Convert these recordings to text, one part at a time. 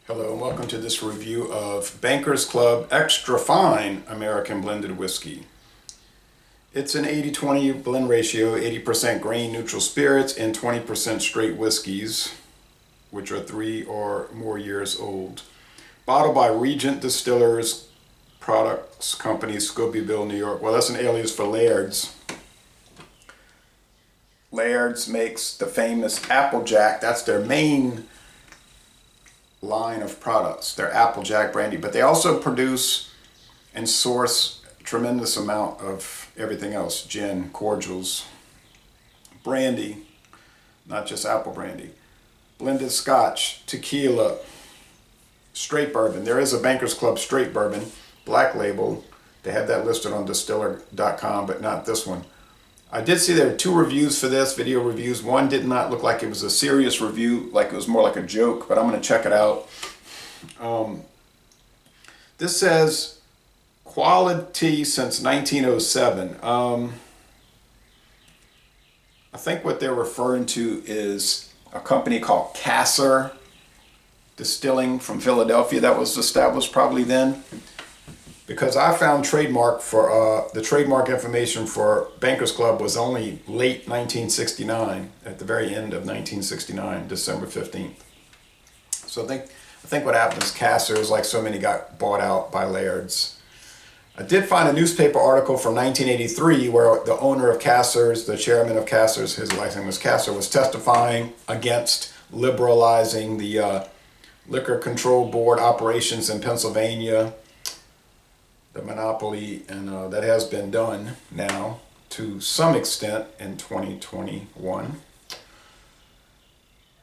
Hello and welcome to this review of Bankers Club Extra Fine American Blended Whiskey. It's an 80-20 blend ratio, 80% grain neutral spirits and 20% straight whiskeys, which are 3 or more years old. Bottled by Regent Distillers Product Corp, Scobeyville, New York. Well, that's an alias for Laird's. Laird's makes the famous Applejack. That's their main line of products, their Applejack brandy, but they also produce and source a tremendous amount of everything else: gin, cordials, brandy, not just apple brandy, blended scotch, tequila, straight bourbon. There is a Bankers Club straight bourbon, black label. They have that listed on distiller.com, but not this one. I did see there were 2 reviews for this, video reviews. One did not look like it was a serious review, like it was more like a joke, but I'm going to check it out. This says quality since 1907. I think what they're referring to is a company called Kasser Distilling from Philadelphia that was established probably then. Because I found trademark for the trademark information for Bankers Club was only late 1969, at the very end of 1969, December 15th. So I think what happened is Kasser, like so many, got bought out by Laird's. I did find a newspaper article from 1983 where the owner of Kasser's, the chairman of Kasser's, his last name was Kasser, was testifying against liberalizing the Liquor Control Board operations in Pennsylvania, the monopoly, and that has been done now to some extent in 2021.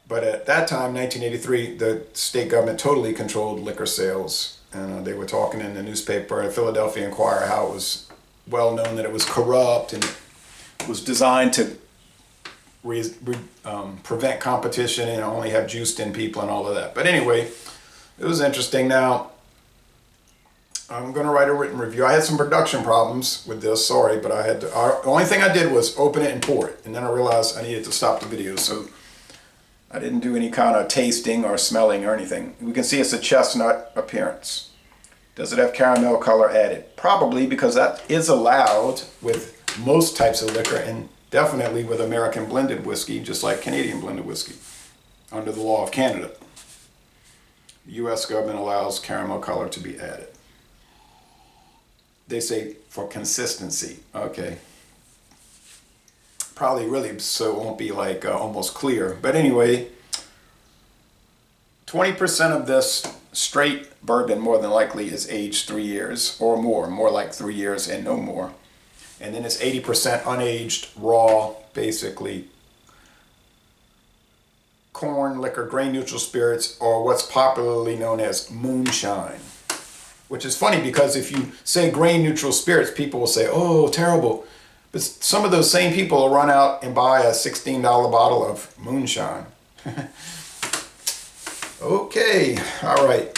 But at that time, 1983, the state government totally controlled liquor sales, and they were talking in the newspaper, the Philadelphia Inquirer, how it was well known that it was corrupt and it was designed to prevent competition and only have juiced in people and all of that. But anyway, it was interesting. Now, I'm going to write a written review. I had some production problems with this, sorry, but I had to, the only thing I did was open it and pour it, and then I realized I needed to stop the video, so I didn't do any kind of tasting or smelling or anything. We can see it's a chestnut appearance. Does it have caramel color added? Probably, because that is allowed with most types of liquor, and definitely with American blended whiskey, just like Canadian blended whiskey, under the law of Canada. The U.S. government allows caramel color to be added. They say for consistency. Okay. Probably really so it won't be like almost clear. But anyway, 20% of this straight bourbon more than likely is aged 3 years or more like 3 years and no more. And then it's 80% unaged, raw, basically corn liquor, grain neutral spirits, or what's popularly known as moonshine. Which is funny because if you say grain neutral spirits, people will say, oh, terrible. But some of those same people will run out and buy a $16 bottle of moonshine. Okay, all right.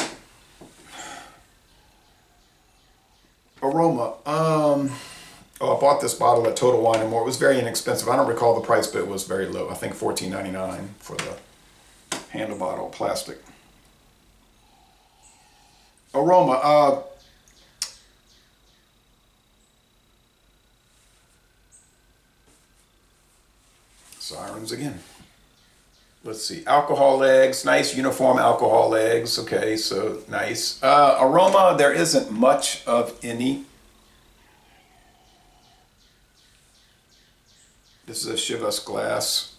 Aroma. I bought this bottle at Total Wine & More. It was very inexpensive. I don't recall the price, but it was very low. I think $14.99 for the handle bottle, plastic. Aroma, sirens again. Let's see, alcohol legs, nice uniform alcohol legs. Okay, so nice. Aroma, there isn't much of any. This is a Chivas glass.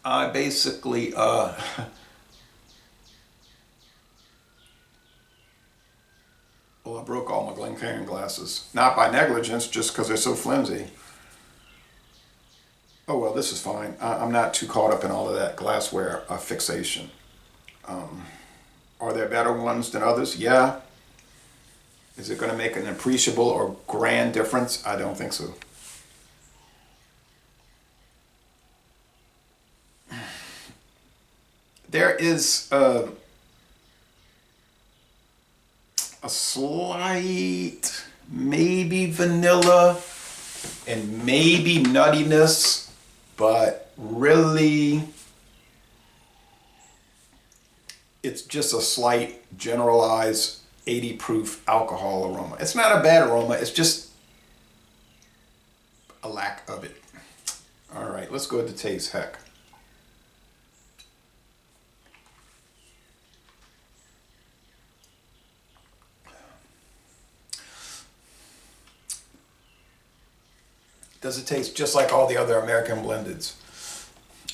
I basically, well, I broke all my Glencairn glasses. Not by negligence, just because they're so flimsy. Oh well, this is fine. I'm not too caught up in all of that glassware fixation. Are there better ones than others? Yeah. Is it going to make an appreciable or grand difference? I don't think so. There is a slight, maybe vanilla and maybe nuttiness, but really it's just a slight generalized 80 proof alcohol aroma. It's not a bad aroma, it's just a lack of it. All right, let's go to taste. Heck. Does it taste just like all the other American blendeds?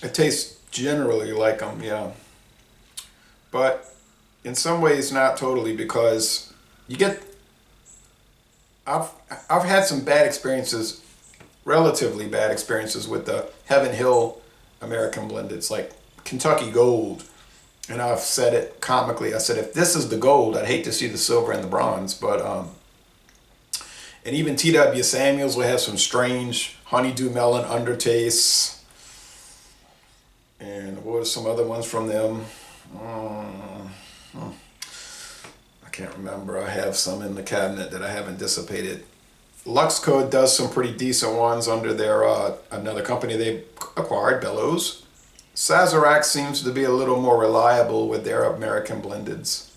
It tastes generally like them, yeah. But in some ways not totally, because you get, I've had some bad experiences, relatively bad experiences with the Heaven Hill American blendeds, like Kentucky Gold. And I've said it comically, I said, if this is the gold, I'd hate to see the silver and the bronze. But and even T.W. Samuels will have some strange honeydew melon undertastes. And what are some other ones from them? I can't remember. I have some in the cabinet that I haven't dissipated. Luxco does some pretty decent ones under their another company they acquired, Bellows. Sazerac seems to be a little more reliable with their American blendeds.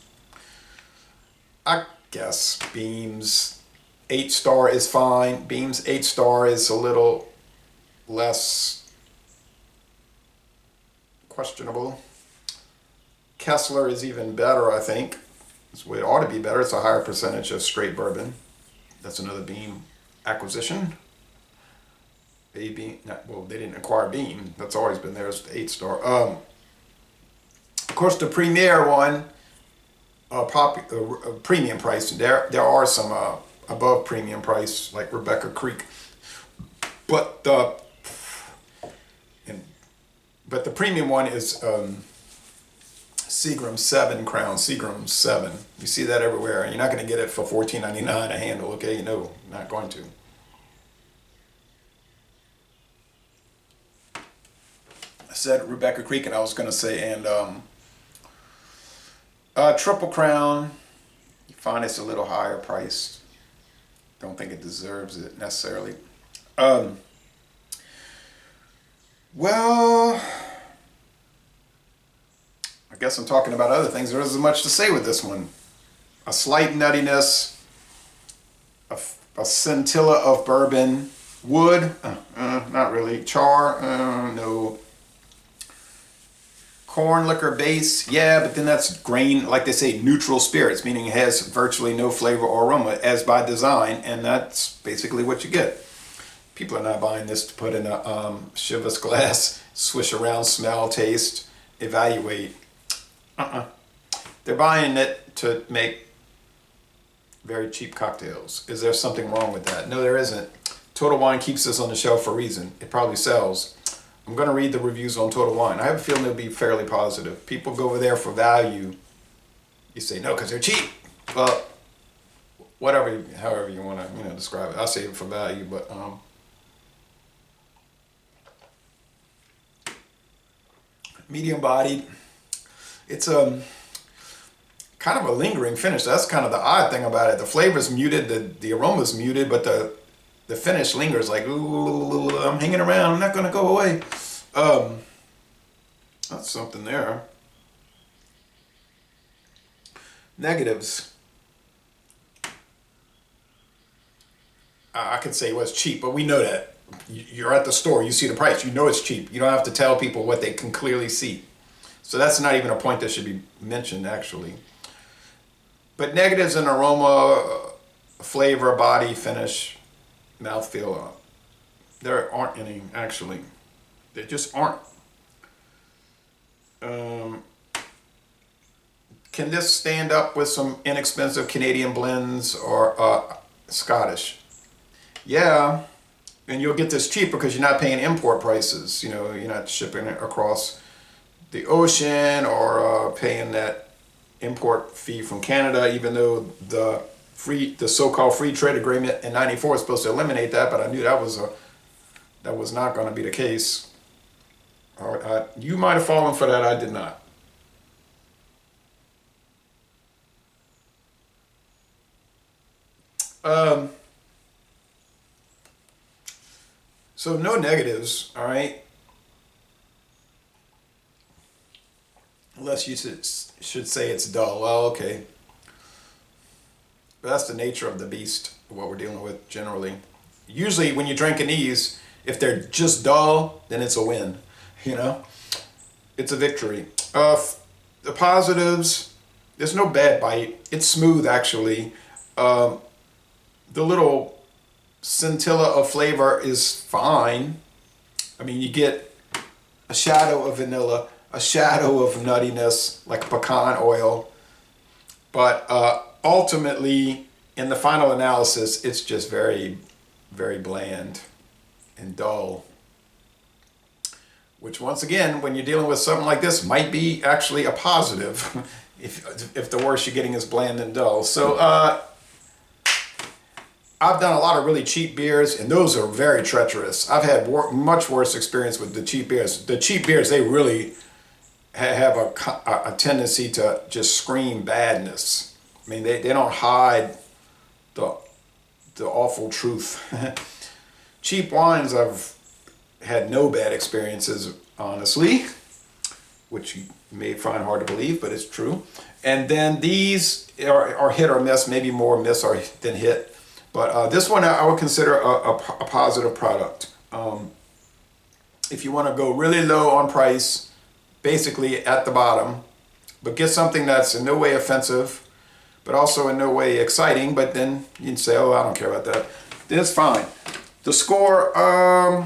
I guess Beam's 8-star is fine. Beam's 8-star is a little less questionable. Kessler is even better, I think. It's the way it ought to be better. It's a higher percentage of straight bourbon. That's another Beam acquisition. Beam, well, they didn't acquire Beam. That's always been there. It's the 8-star. Of course, the Premier one, premium price. There are some above premium price, like Rebecca Creek, but the premium one is Seagram 7 Crown, Seagram 7. You see that everywhere, and you're not going to get it for $14.99 a handle. Okay, you know, not going to. I said Rebecca Creek, and I was going to say, and Triple Crown, you find it's a little higher priced. Don't think it deserves it necessarily. Well, I guess I'm talking about other things. There isn't much to say with this one. A slight nuttiness, a scintilla of bourbon, wood, not really, char, no. Corn liquor base, yeah, but then that's grain, like they say, neutral spirits, meaning it has virtually no flavor or aroma, as by design, and that's basically what you get. People are not buying this to put in a Chivas glass, swish around, smell, taste, evaluate. They're buying it to make very cheap cocktails. Is there something wrong with that? No, there isn't. Total Wine keeps this on the shelf for a reason. It probably sells. I'm going to read the reviews on Total Wine. I have a feeling they'll be fairly positive. People go over there for value. You say, no, because they're cheap. Well, whatever, however you want to, describe it. I'll say it for value, but medium bodied. It's kind of a lingering finish. That's kind of the odd thing about it. The flavor's muted, the aroma's muted, but the finish lingers, like, ooh, I'm hanging around, I'm not going to go away. That's something there. Negatives. I could say, well, it's cheap, but we know that. You're at the store, you see the price, you know it's cheap. You don't have to tell people what they can clearly see. So that's not even a point that should be mentioned, actually. But negatives in aroma, flavor, body, finish, mouthfeel, there aren't any, actually. There just aren't. Can this stand up with some inexpensive Canadian blends or Scottish? Yeah, and you'll get this cheap because you're not paying import prices. You're not shipping it across the ocean or paying that import fee from Canada, even though the so-called free trade agreement in '94 is supposed to eliminate that, but I knew that was not going to be the case. You might have fallen for that. I did not. So no negatives, all right. Unless you should say it's dull. Well, okay. But that's the nature of the beast, what we're dealing with generally. Usually when you're drinking these, if they're just dull, then it's a win, you know? It's a victory. The positives, there's no bad bite. It's smooth, actually. The little scintilla of flavor is fine. I mean, you get a shadow of vanilla, a shadow of nuttiness, like pecan oil. But ultimately, in the final analysis, it's just very, very bland and dull. Which, once again, when you're dealing with something like this, might be actually a positive if the worst you're getting is bland and dull. So I've done a lot of really cheap beers, and those are very treacherous. I've had much worse experience with the cheap beers. The cheap beers, they really have a tendency to just scream badness. I mean, they don't hide the awful truth. Cheap wines, I've had no bad experiences, honestly, which you may find hard to believe, but it's true. And then these are hit or miss, maybe more miss than hit. But this one I would consider a positive product. If you want to go really low on price, basically at the bottom, but get something that's in no way offensive, but also in no way exciting, but then you can say, oh, I don't care about that. Then it's fine. The score, I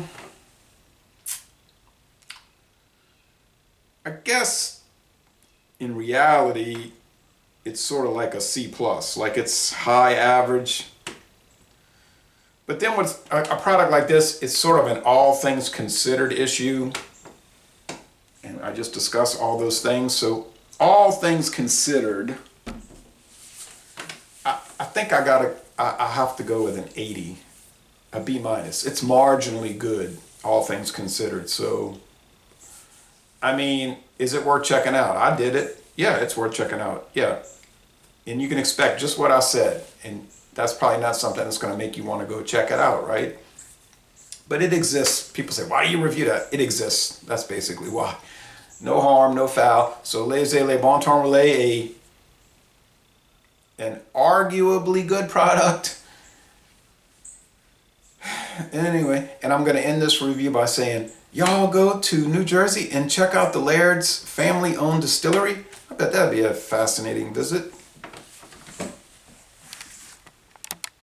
guess in reality, it's sort of like a C+, like it's high average. But then with a product like this, it's sort of an all things considered issue. And I just discussed all those things. So all things considered, I think I have to go with an 80, a B minus. It's marginally good, all things considered. So, I mean, is it worth checking out? I did it. Yeah, it's worth checking out. Yeah. And you can expect just what I said. And that's probably not something that's going to make you want to go check it out, right? But it exists. People say, why do you review that? It exists. That's basically why. No harm, no foul. So Le Bon Temps Relais, an arguably good product. Anyway, and I'm going to end this review by saying, y'all go to New Jersey and check out the Laird's family-owned distillery. I bet that'd be a fascinating visit.